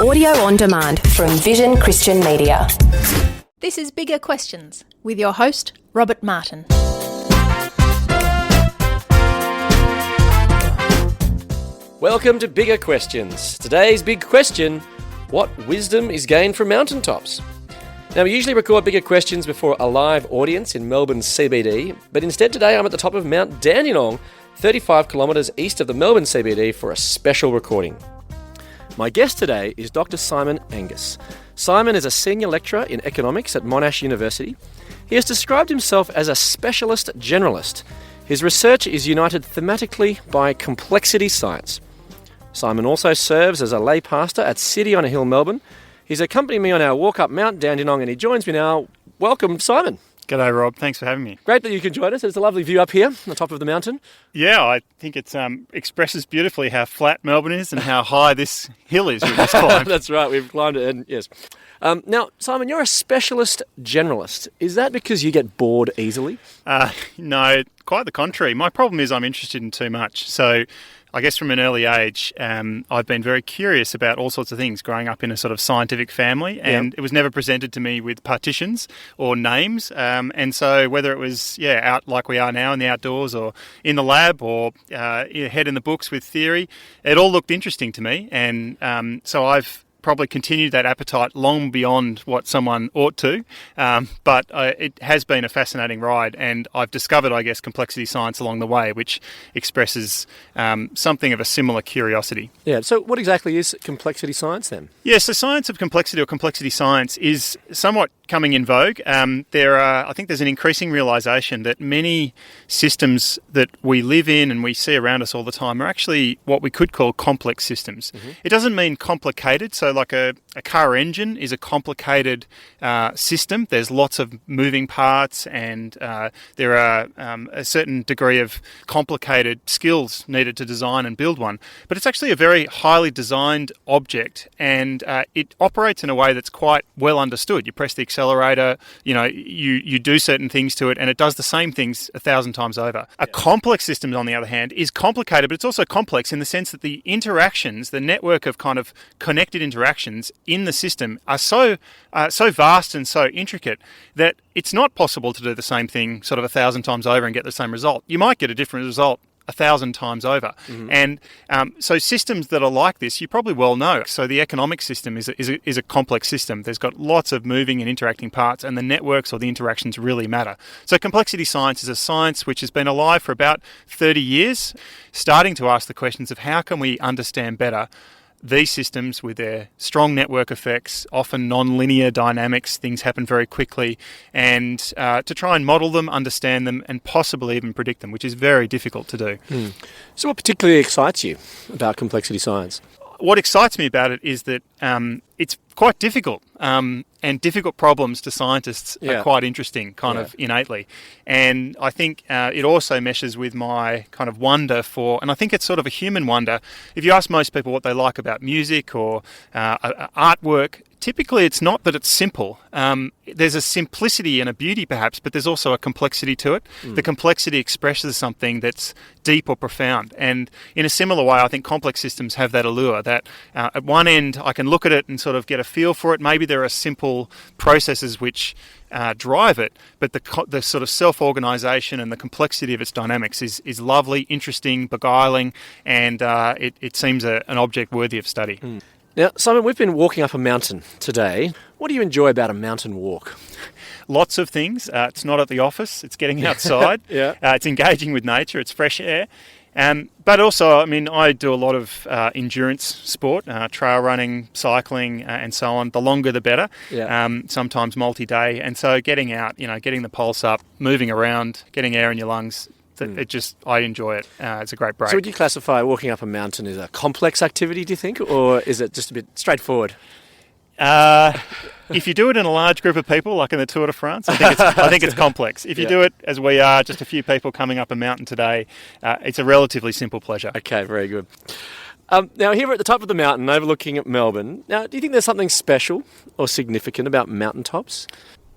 Audio on demand from Vision Christian Media. This is Bigger Questions with your host, Robert Martin. Welcome to Bigger Questions. Today's big question: what wisdom is gained from mountaintops? Now, we usually record Bigger Questions before a live audience in Melbourne's CBD, but instead today I'm at the top of Mount Dandenong, 35 kilometres east of the Melbourne CBD, for a special recording. My guest today is Dr. Simon Angus. Simon is a senior lecturer in economics at Monash University. He has described himself as a specialist generalist. His research is united thematically by complexity science. Simon also serves as a lay pastor at City on a Hill, Melbourne. He's accompanying me on our walk up Mount Dandenong, and he joins me now. Welcome, Simon. G'day, Rob. Thanks for having me. Great that you can join us. It's a lovely view up here on the top of the mountain. Yeah, I think it expresses beautifully how flat Melbourne is and how high this hill is we've just climbed. That's right, we've climbed it, and yes. Now, Simon, you're a specialist generalist. Is that because you get bored easily? No, quite the contrary. My problem is I'm interested in too much. So I guess from an early age, I've been very curious about all sorts of things growing up in a sort of scientific family, and It was never presented to me with partitions or names. And so whether it was, out like we are now in the outdoors or in the lab or head in the books with theory, it all looked interesting to me. And so I've probably continued that appetite long beyond what someone ought to, but it has been a fascinating ride, and I've discovered, I guess, complexity science along the way, which expresses something of a similar curiosity. Yeah, so what exactly is complexity science then? Yeah, so science of complexity or complexity science is somewhat coming in vogue. I think there's an increasing realisation that many systems that we live in and we see around us all the time are actually what we could call complex systems. Mm-hmm. It doesn't mean complicated, so like a car engine is a complicated system. There's lots of moving parts, and there are a certain degree of complicated skills needed to design and build one. But it's actually a very highly designed object, and it operates in a way that's quite well understood. You press the accelerator, you do certain things to it, and it does the same things 1,000 times over. A complex system, on the other hand, is complicated, but it's also complex in the sense that the interactions, the network of kind of connected interactions in the system are so vast and so intricate that it's not possible to do the same thing sort of 1,000 times over and get the same result. You might get a different result 1,000 times over. Mm-hmm. And so systems that are like this, you probably well know. So the economic system is a complex system. There's got lots of moving and interacting parts, and the networks or the interactions really matter. So complexity science is a science which has been alive for about 30 years, starting to ask the questions of how can we understand better these systems with their strong network effects, often non-linear dynamics, things happen very quickly, and to try and model them, understand them, and possibly even predict them, which is very difficult to do. So what particularly excites you about complexity science? What excites me about it is that it's quite difficult, and difficult problems to scientists are quite interesting, of innately. And I think it also meshes with my kind of wonder for, and I think it's sort of a human wonder. If you ask most people what they like about music or artwork, typically it's not that it's simple. There's a simplicity and a beauty perhaps, but there's also a complexity to it. The complexity expresses something that's deep or profound. And in a similar way, I think complex systems have that allure that at one end I can look at it and sort of get a feel for it. Maybe there are simple processes which drive it, but the sort of self-organisation and the complexity of its dynamics is lovely, interesting, beguiling, and it seems an object worthy of study. Now, Simon, we've been walking up a mountain today. What do you enjoy about a mountain walk? Lots of things. It's not at the office. It's getting outside. It's engaging with nature. It's fresh air. But also, I do a lot of endurance sport, trail running, cycling, and so on. The longer, the better. Sometimes multi-day. And so getting out, getting the pulse up, moving around, getting air in your lungs, I enjoy it. It's a great break. So would you classify walking up a mountain as a complex activity, do you think, or is it just a bit straightforward? If you do it in a large group of people, like in the Tour de France, I think it's complex. If you do it as we are, just a few people coming up a mountain today, it's a relatively simple pleasure. Okay, very good. Now, here at the top of the mountain, overlooking at Melbourne, now, do you think there's something special or significant about mountaintops?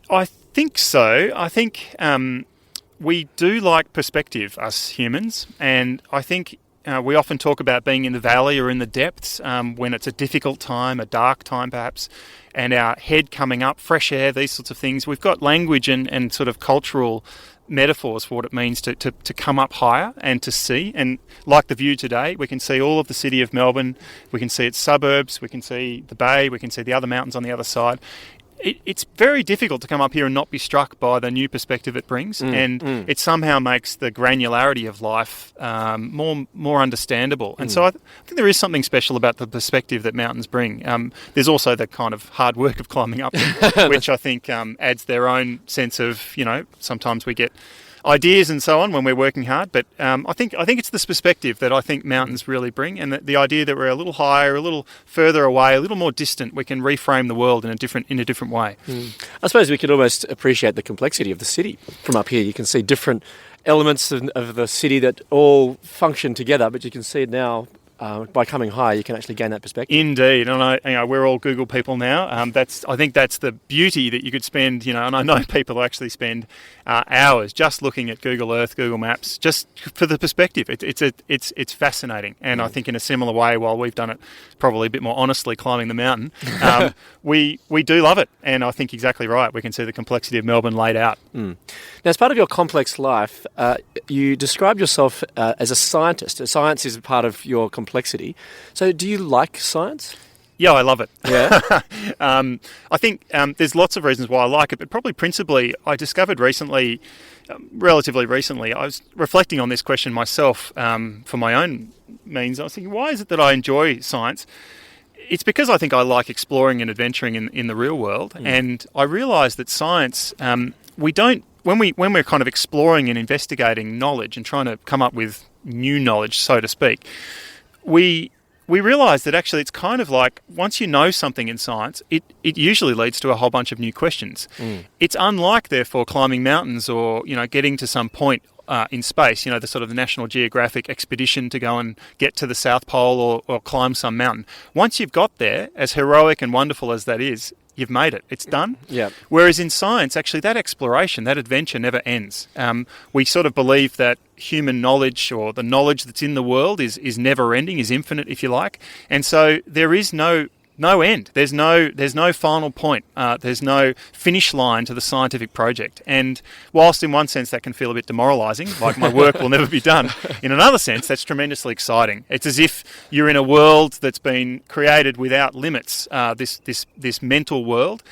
I think so. I think we do like perspective, us humans, and I think we often talk about being in the valley or in the depths when it's a difficult time, a dark time perhaps, and our head coming up, fresh air, these sorts of things. We've got language and sort of cultural metaphors for what it means to come up higher and to see. And like the view today, we can see all of the city of Melbourne, we can see its suburbs, we can see the bay, we can see the other mountains on the other side. It's very difficult to come up here and not be struck by the new perspective it brings, it somehow makes the granularity of life more understandable. And so I think there is something special about the perspective that mountains bring. There's also the kind of hard work of climbing up them, which I think adds their own sense of, sometimes we get ideas and so on when we're working hard, but I think it's this perspective that I think mountains really bring, and the idea that we're a little higher, a little further away, a little more distant, we can reframe the world in a different way. I suppose we could almost appreciate the complexity of the city from up here. You can see different elements of the city that all function together, but you can see it now. By coming higher, you can actually gain that perspective. Indeed, and we're all Google people now. I think that's the beauty that you could spend. And I know people who actually spend hours just looking at Google Earth, Google Maps, just for the perspective. It's fascinating, and I think in a similar way, while we've done it probably a bit more honestly, climbing the mountain, we do love it. And I think exactly right. We can see the complexity of Melbourne laid out. Now, as part of your complex life, you describe yourself as a scientist. Science is part of your complexity. So do you like science? Yeah, I love it. Yeah. I think there's lots of reasons why I like it, but probably principally I discovered relatively recently, I was reflecting on this question myself for my own means. I was thinking, why is it that I enjoy science? It's because I think I like exploring and adventuring in the real world, and I realised that science, when we're kind of exploring and investigating knowledge and trying to come up with new knowledge, so to speak, we realise that actually it's kind of like once you know something in science, it usually leads to a whole bunch of new questions. It's unlike, therefore, climbing mountains or getting to some point in space, the sort of the National Geographic expedition to go and get to the South Pole or climb some mountain. Once you've got there, as heroic and wonderful as that is, you've made it. It's done. Yeah. Whereas in science, actually, that exploration, that adventure never ends. We sort of believe that human knowledge or the knowledge that's in the world is never ending, is infinite, if you like. And so there is no end. There's no final point. There's no finish line to the scientific project. And whilst in one sense that can feel a bit demoralising, like my work will never be done, in another sense that's tremendously exciting. It's as if you're in a world that's been created without limits, this mental world,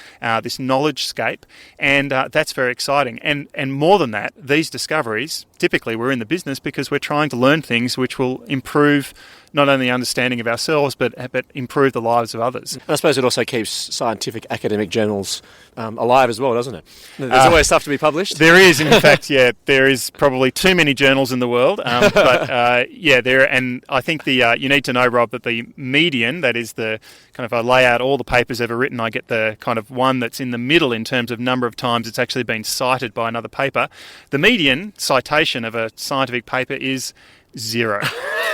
this knowledge scape, and that's very exciting. And more than that, these discoveries, typically we're in the business because we're trying to learn things which will improve not only understanding of ourselves, but improve the lives of others. And I suppose it also keeps scientific academic journals alive as well, doesn't it? There's always stuff to be published. There is, in fact, there is probably too many journals in the world. And I think you need to know, Rob, that the median, that is the kind of, I lay out all the papers ever written, I get the kind of one that's in the middle in terms of number of times it's actually been cited by another paper. The median citation of a scientific paper is 0.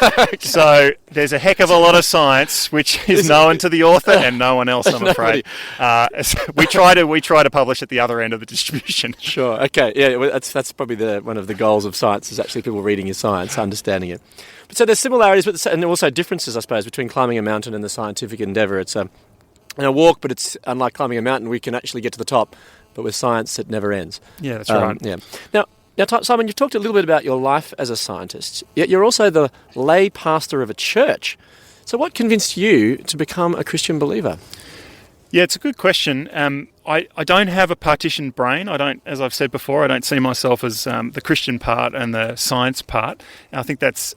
Okay. So there's a heck of a lot of science which is known to the author and no one else, I'm afraid. We try to publish at the other end of the distribution. Sure. Okay. Yeah. Well, that's probably one of the goals of science, is actually people reading your science, understanding it. But so there's similarities, and also differences, I suppose, between climbing a mountain and the scientific endeavour. It's a walk, but it's unlike climbing a mountain. We can actually get to the top, but with science, it never ends. Yeah, that's right. Yeah. Now, Simon, you've talked a little bit about your life as a scientist, yet you're also the lay pastor of a church. So what convinced you to become a Christian believer? Yeah, it's a good question. I don't have a partitioned brain. As I've said before, I don't see myself as the Christian part and the science part. I think that's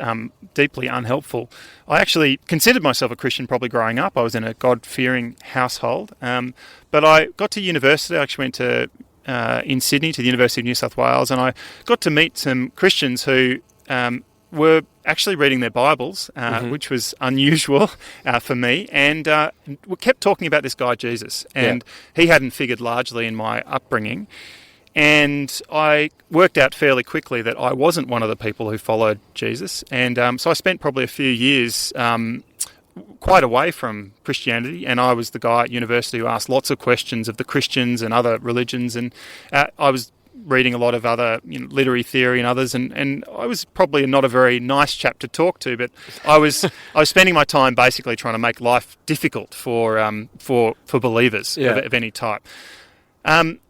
deeply unhelpful. I actually considered myself a Christian probably growing up. I was in a God-fearing household. But I got to university. I actually went to in Sydney to the University of New South Wales, and I got to meet some Christians who were actually reading their Bibles, which was unusual for me, and we kept talking about this guy Jesus, and he hadn't figured largely in my upbringing, and I worked out fairly quickly that I wasn't one of the people who followed Jesus, and so I spent probably a few years quite away from Christianity, and I was the guy at university who asked lots of questions of the Christians and other religions, and I was reading a lot of other literary theory and others, and I was probably not a very nice chap to talk to, but I was spending my time basically trying to make life difficult for believers of any type.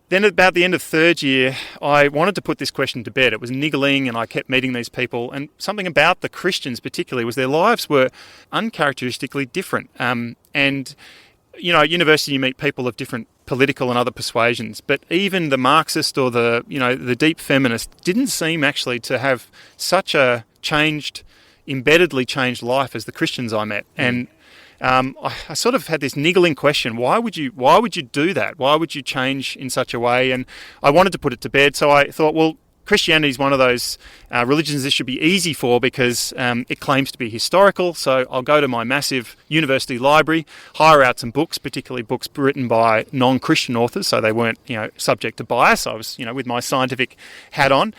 Then about the end of third year, I wanted to put this question to bed. It was niggling, and I kept meeting these people, and something about the Christians particularly was their lives were uncharacteristically different. And at university you meet people of different political and other persuasions, but even the Marxist or the deep feminist didn't seem actually to have such a embeddedly changed life as the Christians I met. And I sort of had this niggling question: why would you do that? Why would you change in such a way? And I wanted to put it to bed, so I thought, well, Christianity is one of those religions this should be easy for because it claims to be historical. So I'll go to my massive university library, hire out some books, particularly books written by non-Christian authors, so they weren't subject to bias. I was with my scientific hat on.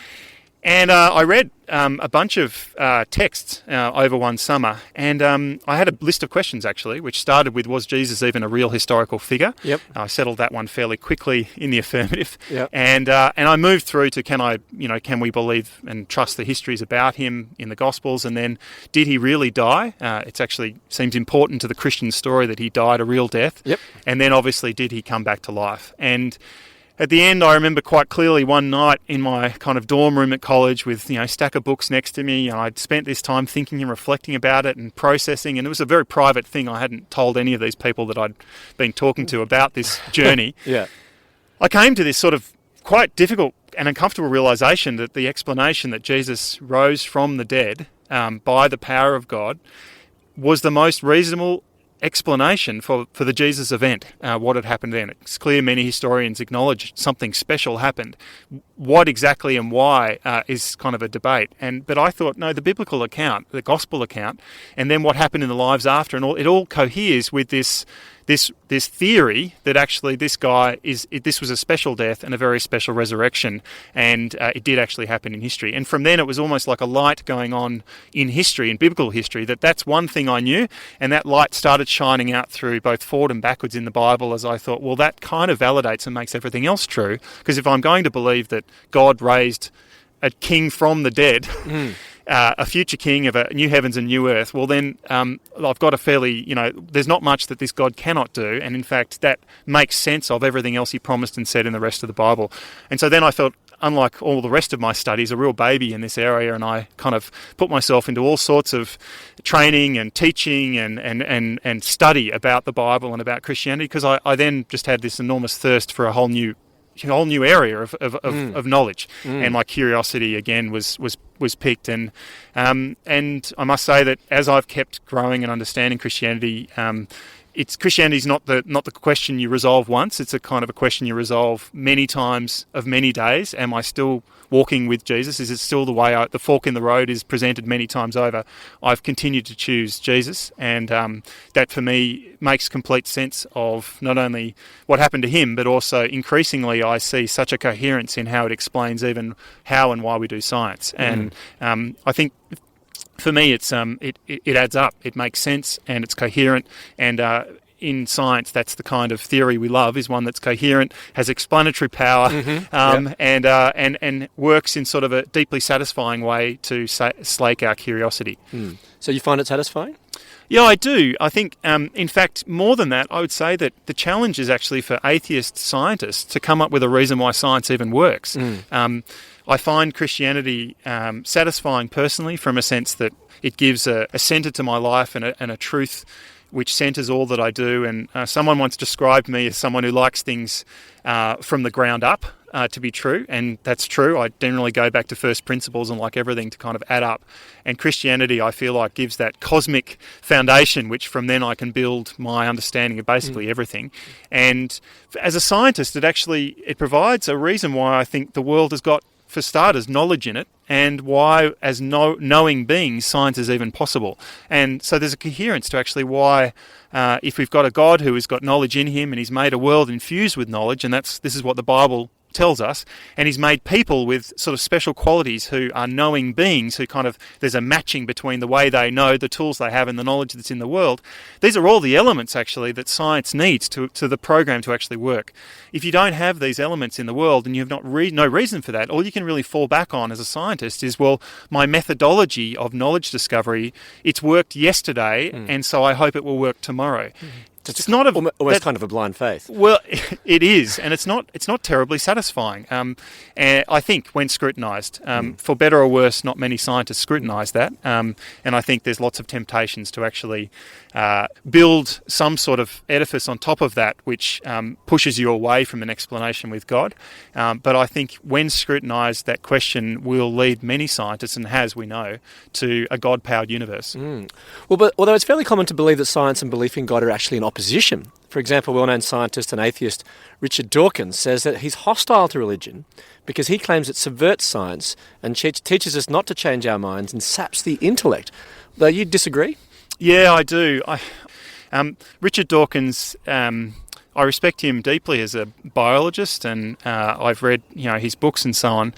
And I read a bunch of texts over one summer, and I had a list of questions actually, which started with, was Jesus even a real historical figure? Yep. I settled that one fairly quickly in the affirmative. Yep. And I moved through to can we believe and trust the histories about him in the Gospels, and then did he really die? It actually seems important to the Christian story that he died a real death. Yep. And then obviously, did he come back to life? And at the end, I remember quite clearly one night in my kind of dorm room at college with, a stack of books next to me, and I'd spent this time thinking and reflecting about it and processing, and it was a very private thing. I hadn't told any of these people that I'd been talking to about this journey. Yeah. I came to this sort of quite difficult and uncomfortable realisation that the explanation that Jesus rose from the dead by the power of God was the most reasonable explanation for the Jesus event, what had happened then. It's clear many historians acknowledge something special happened. What exactly and why is kind of a debate. But I thought, no, the biblical account, the gospel account, and then what happened in the lives after, and it all coheres with this theory that actually this was a special death and a very special resurrection, and it did actually happen in history. And from then it was almost like a light going on in history, in biblical history, that's one thing I knew, and that light started shining out through both forward and backwards in the Bible as I thought, well, that kind of validates and makes everything else true, because if I'm going to believe that God raised a king from the dead, a future king of a new heavens and new earth, well then I've got a fairly, there's not much that this God cannot do, and in fact that makes sense of everything else he promised and said in the rest of the Bible. And so then I felt, unlike all the rest of my studies, a real baby in this area, and I kind of put myself into all sorts of training and teaching and study about the Bible and about Christianity, because I then just had this enormous thirst for a whole new area of knowledge, and my curiosity again was piqued, and I must say that as I've kept growing and understanding Christianity, Christianity is not the question you resolve once. It's a kind of a question you resolve many times of many days. Am I still walking with Jesus? Is it still the way the fork in the road is presented many times over? I've continued to choose Jesus, and that for me makes complete sense of not only what happened to him, but also increasingly I see such a coherence in how it explains even how and why we do science. And I think for me, it adds up. It makes sense and it's coherent. And in science, that's the kind of theory we love: is one that's coherent, has explanatory power, and works in sort of a deeply satisfying way to slake our curiosity. So you find it satisfying? Yeah, I do. I think, in fact, more than that, I would say that the challenge is actually for atheist scientists to come up with a reason why science even works. I find Christianity satisfying personally, from a sense that it gives a centre to my life and a truth which centres all that I do. And someone once described me as someone who likes things from the ground up to be true, and that's true. I generally go back to first principles and like everything to kind of add up. And Christianity, I feel like, gives that cosmic foundation, which from then I can build my understanding of basically everything. And as a scientist, it provides a reason why I think the world has got, for starters, knowledge in it, and why, as knowing beings, science is even possible. And so there's a coherence to actually why, if we've got a God who has got knowledge in him and he's made a world infused with knowledge, and this is what the Bible tells us, and he's made people with sort of special qualities who are knowing beings, who kind of, there's a matching between the way they know, the tools they have, and the knowledge that's in the world. These are all the elements, actually, that science needs to the program to actually work. If you don't have these elements in the world and you have no reason for that, all you can really fall back on as a scientist is, well, my methodology of knowledge discovery, it's worked yesterday, and so I hope it will work tomorrow. It's not almost kind of a blind faith. Well, it is, and it's not terribly satisfying. And I think when scrutinised, for better or worse, not many scientists scrutinise that. And I think there's lots of temptations to actually build some sort of edifice on top of that, which pushes you away from an explanation with God. But I think when scrutinised, that question will lead many scientists, and has, we know, to a God-powered universe. Well, but although it's fairly common to believe that science and belief in God are actually in opposition. For example, well-known scientist and atheist Richard Dawkins says that he's hostile to religion because he claims it subverts science and teaches us not to change our minds and saps the intellect. Though you disagree? Yeah, I do. Richard Dawkins, I respect him deeply as a biologist, and I've read his books and so on.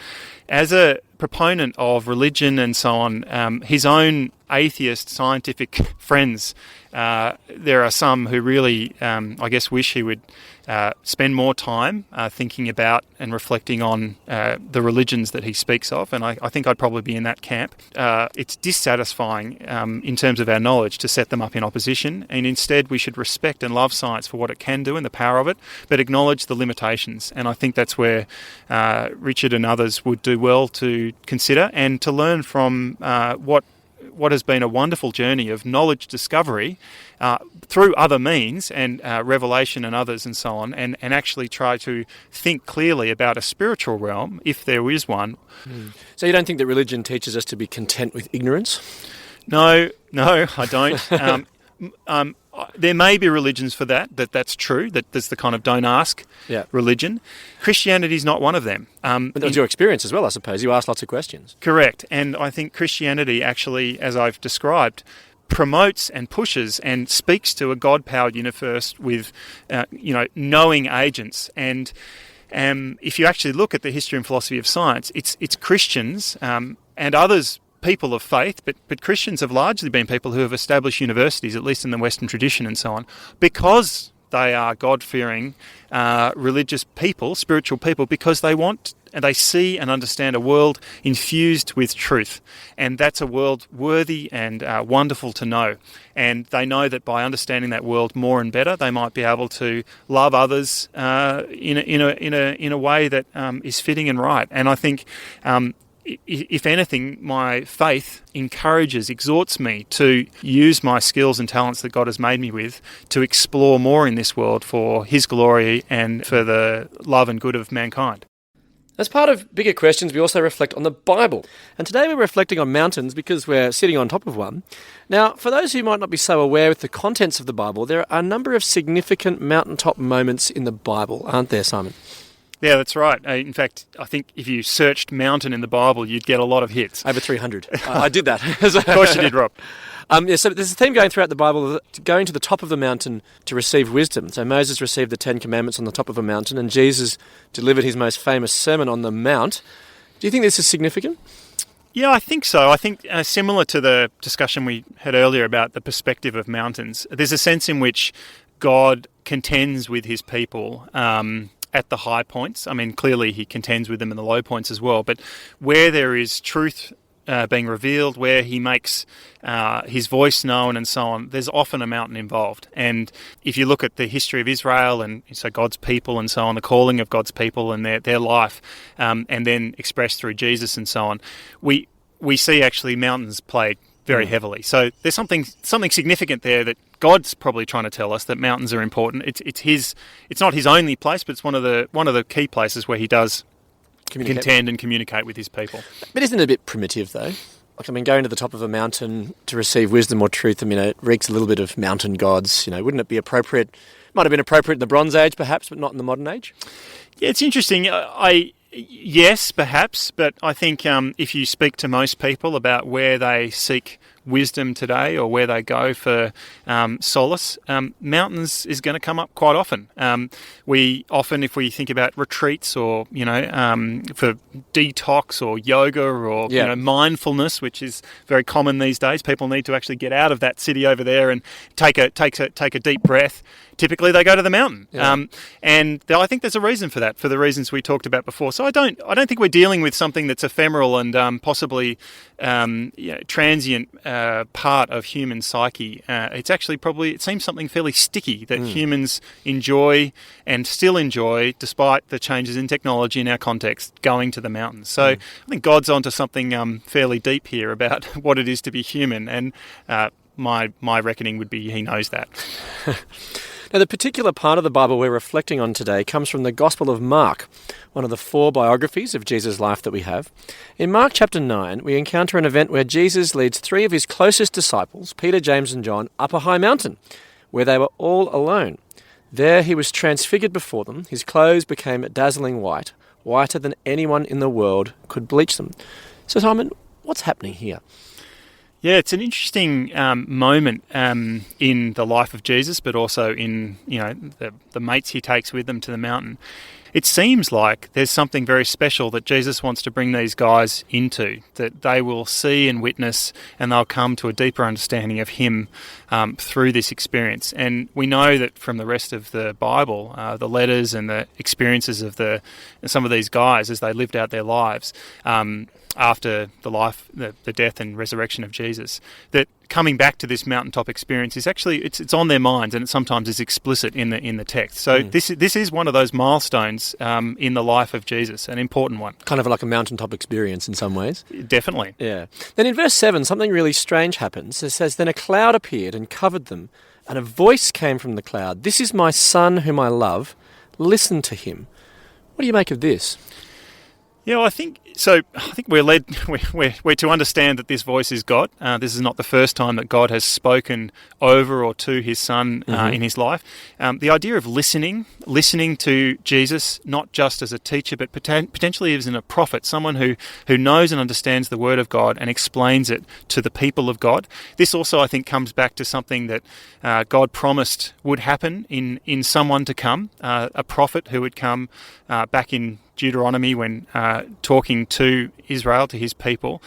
As a proponent of religion and so on, his own atheist scientific friends, there are some who really, I guess, wish he would spend more time thinking about and reflecting on the religions that he speaks of, and I think I'd probably be in that camp. It's dissatisfying in terms of our knowledge to set them up in opposition, and instead we should respect and love science for what it can do and the power of it, but acknowledge the limitations. And I think that's where Richard and others would do well to consider and to learn from what has been a wonderful journey of knowledge discovery through other means and revelation and others and so on, and actually try to think clearly about a spiritual realm, if there is one. So you don't think that religion teaches us to be content with ignorance? No, I don't. There may be religions for that's true, that there's the kind of don't ask religion. Christianity is not one of them. But that was your experience as well, I suppose. You asked lots of questions. Correct. And I think Christianity actually, as I've described, promotes and pushes and speaks to a God-powered universe with, knowing agents. And if you actually look at the history and philosophy of science, it's Christians and others, people of faith, but Christians have largely been people who have established universities, at least in the Western tradition and so on, because they are God-fearing, religious people, spiritual people, because they want and they see and understand a world infused with truth. And that's a world worthy and wonderful to know. And they know that by understanding that world more and better, they might be able to love others in a way that is fitting and right. And I think if anything, my faith exhorts me to use my skills and talents that God has made me with to explore more in this world for His glory and for the love and good of mankind. As part of Bigger Questions, we also reflect on the Bible. And today we're reflecting on mountains because we're sitting on top of one. Now, for those who might not be so aware with the contents of the Bible, there are a number of significant mountaintop moments in the Bible, aren't there, Simon? Yeah, that's right. In fact, I think if you searched mountain in the Bible, you'd get a lot of hits. Over 300. I did that. Of course you did, Rob. So there's a theme going throughout the Bible, going to the top of the mountain to receive wisdom. So Moses received the 10 Commandments on the top of a mountain, and Jesus delivered his most famous sermon on the Mount. Do you think this is significant? Yeah, I think so. I think similar to the discussion we had earlier about the perspective of mountains, there's a sense in which God contends with His people at the high points. I mean, clearly He contends with them in the low points as well. But where there is truth being revealed, where He makes His voice known and so on, there's often a mountain involved. And if you look at the history of Israel and so God's people and so on, the calling of God's people and their life, and then expressed through Jesus and so on, we see actually mountains played very heavily. So there's something significant there that God's probably trying to tell us, that mountains are important. It's not His only place, but it's one of the key places where He does contend and communicate with His people. But isn't it a bit primitive, though? Going to the top of a mountain to receive wisdom or truth, it reeks a little bit of mountain gods. Wouldn't it be appropriate? Might have been appropriate in the Bronze Age, perhaps, but not in the modern age? Yeah, it's interesting. Yes, perhaps, but I think if you speak to most people about where they seek wisdom today or where they go for solace, mountains is going to come up quite often. We often, if we think about retreats or, for detox or yoga or, mindfulness, which is very common these days, people need to actually get out of that city over there and take a deep breath. Typically, they go to the mountain, and I think there's a reason for that, for the reasons we talked about before. So I don't think we're dealing with something that's ephemeral and possibly transient part of human psyche. It's actually it seems something fairly sticky that humans enjoy and still enjoy, despite the changes in technology in our context, going to the mountains. So I think God's onto something fairly deep here about what it is to be human, and my reckoning would be He knows that. Now, the particular part of the Bible we're reflecting on today comes from the Gospel of Mark, one of the 4 biographies of Jesus' life that we have. In Mark chapter 9, we encounter an event where Jesus leads 3 of his closest disciples, Peter, James and John, up a high mountain, where they were all alone. There he was transfigured before them. His clothes became dazzling white, whiter than anyone in the world could bleach them. So, Simon, what's happening here? Yeah, it's an interesting moment in the life of Jesus, but also in the mates he takes with them to the mountain. It seems like there's something very special that Jesus wants to bring these guys into, that they will see and witness, and they'll come to a deeper understanding of Him through this experience. And we know that from the rest of the Bible, the letters and the experiences of some of these guys as they lived out their lives, after the death and resurrection of Jesus, that coming back to this mountaintop experience is actually it's on their minds, and it sometimes is explicit in the text. So this is one of those milestones in the life of Jesus, an important one. Kind of like a mountaintop experience in some ways. Definitely. Yeah. Then in verse 7, something really strange happens. It says, "Then a cloud appeared and covered them, and a voice came from the cloud. 'This is my son whom I love. Listen to him.'" What do you make of this? Yeah, well, I think we're led. We're to understand that this voice is God. This is not the first time that God has spoken over or to His Son in His life. The idea of listening to Jesus, not just as a teacher, but potentially as a prophet, someone who knows and understands the Word of God and explains it to the people of God. This also, I think, comes back to something that God promised would happen in someone to come, a prophet who would come back in Deuteronomy when talking to Israel, to His people,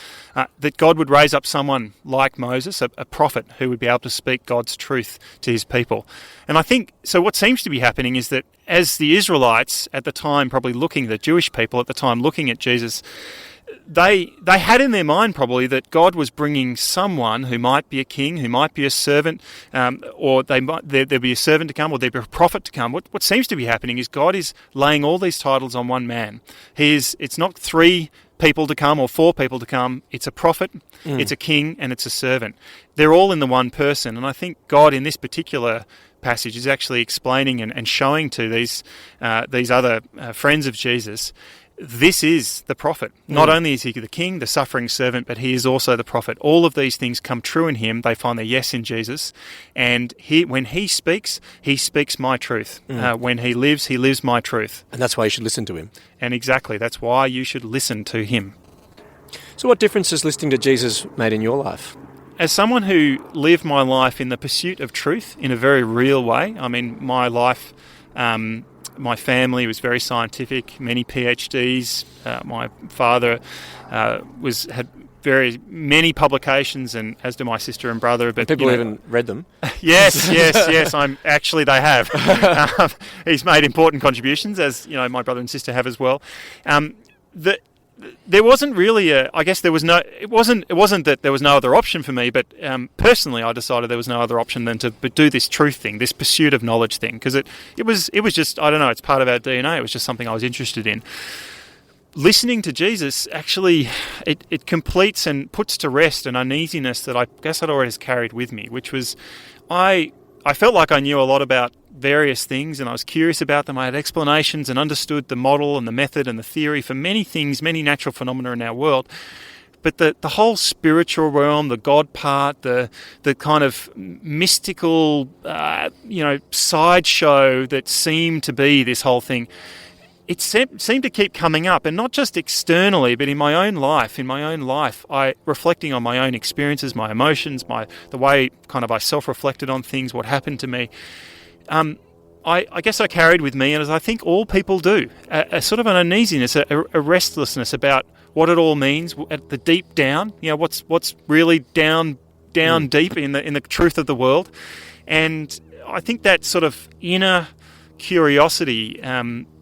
that God would raise up someone like Moses, a prophet who would be able to speak God's truth to His people. And I think, so what seems to be happening is that as the Israelites at the time, the Jewish people at the time looking at Jesus, they had in their mind probably that God was bringing someone who might be a king, who might be a servant, or there'd be a servant to come, or there'd be a prophet to come. What seems to be happening is God is laying all these titles on one man. It's not 3 people to come or 4 people to come. It's a prophet, it's a king, and it's a servant. They're all in the one person. And I think God in this particular passage is actually explaining and showing to these other friends of Jesus, this is the prophet. Not only is he the king, the suffering servant, but he is also the prophet. All of these things come true in him. They find their yes in Jesus. And when he speaks my truth. When he lives my truth. And that's why you should listen to him. And exactly, that's why you should listen to him. So what difference has listening to Jesus made in your life? As someone who lived my life in the pursuit of truth in a very real way, I mean, my life... my family was very scientific, many PhDs. My father had very many publications, and as do my sister and brother. But people even read them. Yes. They have. He's made important contributions, as my brother and sister have as well. There wasn't really it wasn't that there was no other option for me, but personally I decided there was no other option than to do this truth thing, this pursuit of knowledge thing, because it was just, I don't know, it's part of our DNA. It was just something I was interested in. Listening to Jesus actually, it completes and puts to rest an uneasiness that I guess I'd always carried with me, which was I felt like I knew a lot about various things, and I was curious about them. I had explanations and understood the model and the method and the theory for many things, many natural phenomena in our world. But the whole spiritual realm, the God part, the kind of mystical, sideshow that seemed to be this whole thing, it seemed to keep coming up, and not just externally, but in my own life. I reflecting on my own experiences, my emotions, the way kind of I self-reflected on things, what happened to me. I guess I carried with me, and as I think all people do, a sort of an uneasiness, a restlessness about what it all means at the deep down. What's really down deep in the truth of the world, and I think that sort of inner curiosity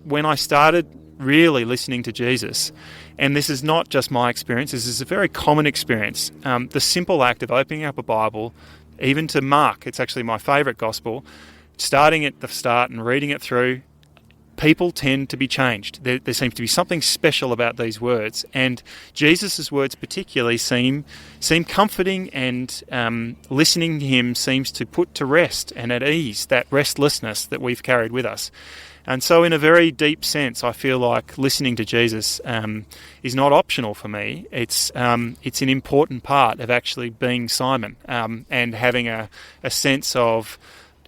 when I started really listening to Jesus. And this is not just my experience, this is a very common experience. The simple act of opening up a Bible, even to Mark, it's actually my favourite gospel, starting at the start and reading it through, people tend to be changed. There seems to be something special about these words, and Jesus' words particularly seem comforting, and listening to him seems to put to rest and at ease that restlessness that we've carried with us. And so in a very deep sense, I feel like listening to Jesus is not optional for me. It's an important part of actually being Simon, and having a sense of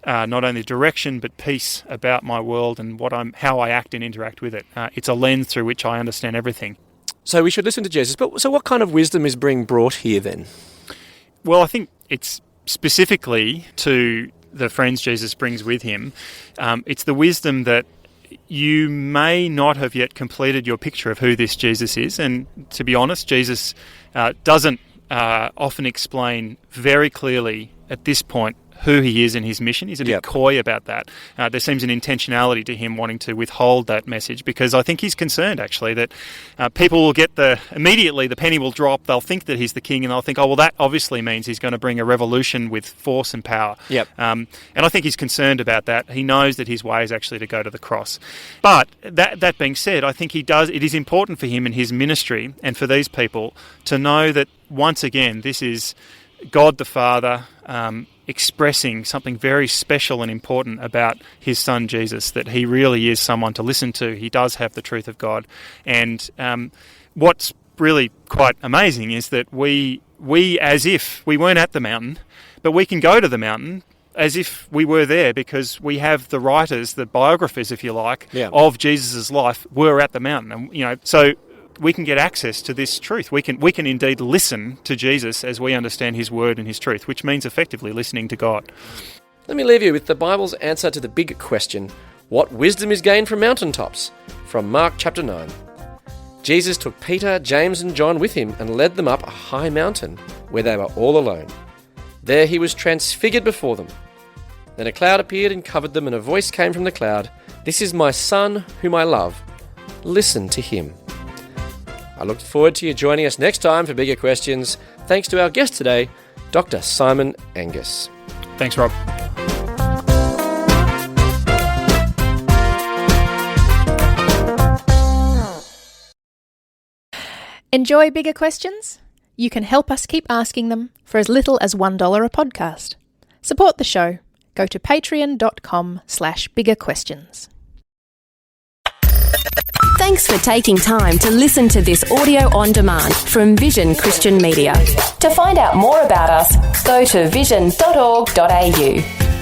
not only direction but peace about my world and how I act and interact with it. It's a lens through which I understand everything. So we should listen to Jesus. But so what kind of wisdom is being brought here then? Well, I think it's specifically to the friends Jesus brings with him. It's the wisdom that you may not have yet completed your picture of who this Jesus is. And to be honest, Jesus doesn't often explain very clearly at this point who he is and his mission. He's a bit coy about that. There seems an intentionality to him wanting to withhold that message, because I think he's concerned actually that people will get immediately the penny will drop. They'll think that he's the king, and they'll think, oh, well, that obviously means he's going to bring a revolution with force and power. And I think he's concerned about that. He knows that his way is actually to go to the cross. But that being said, I think it is important for him in his ministry and for these people to know that once again, this is God the Father expressing something very special and important about his son Jesus, that he really is someone to listen to. He does have the truth of God. And what's really quite amazing is that we as if we weren't at the mountain, but we can go to the mountain as if we were there, because we have the writers, the biographers, if you like, of Jesus' life were at the mountain. And, so we can get access to this truth. We can indeed listen to Jesus as we understand his word and his truth, which means effectively listening to God. Let me leave you with the Bible's answer to the big question, what wisdom is gained from mountaintops? From Mark chapter 9. Jesus took Peter, James and John with him and led them up a high mountain where they were all alone. There he was transfigured before them. Then a cloud appeared and covered them, and a voice came from the cloud, "This is my son whom I love. Listen to him." I look forward to you joining us next time for bigger questions. Thanks to our guest today, Dr. Simon Angus. Thanks, Rob. Enjoy bigger questions? You can help us keep asking them for as little as $1 a podcast. Support the show. Go to patreon.com/biggerquestions. Thanks for taking time to listen to this audio on demand from Vision Christian Media. To find out more about us, go to vision.org.au.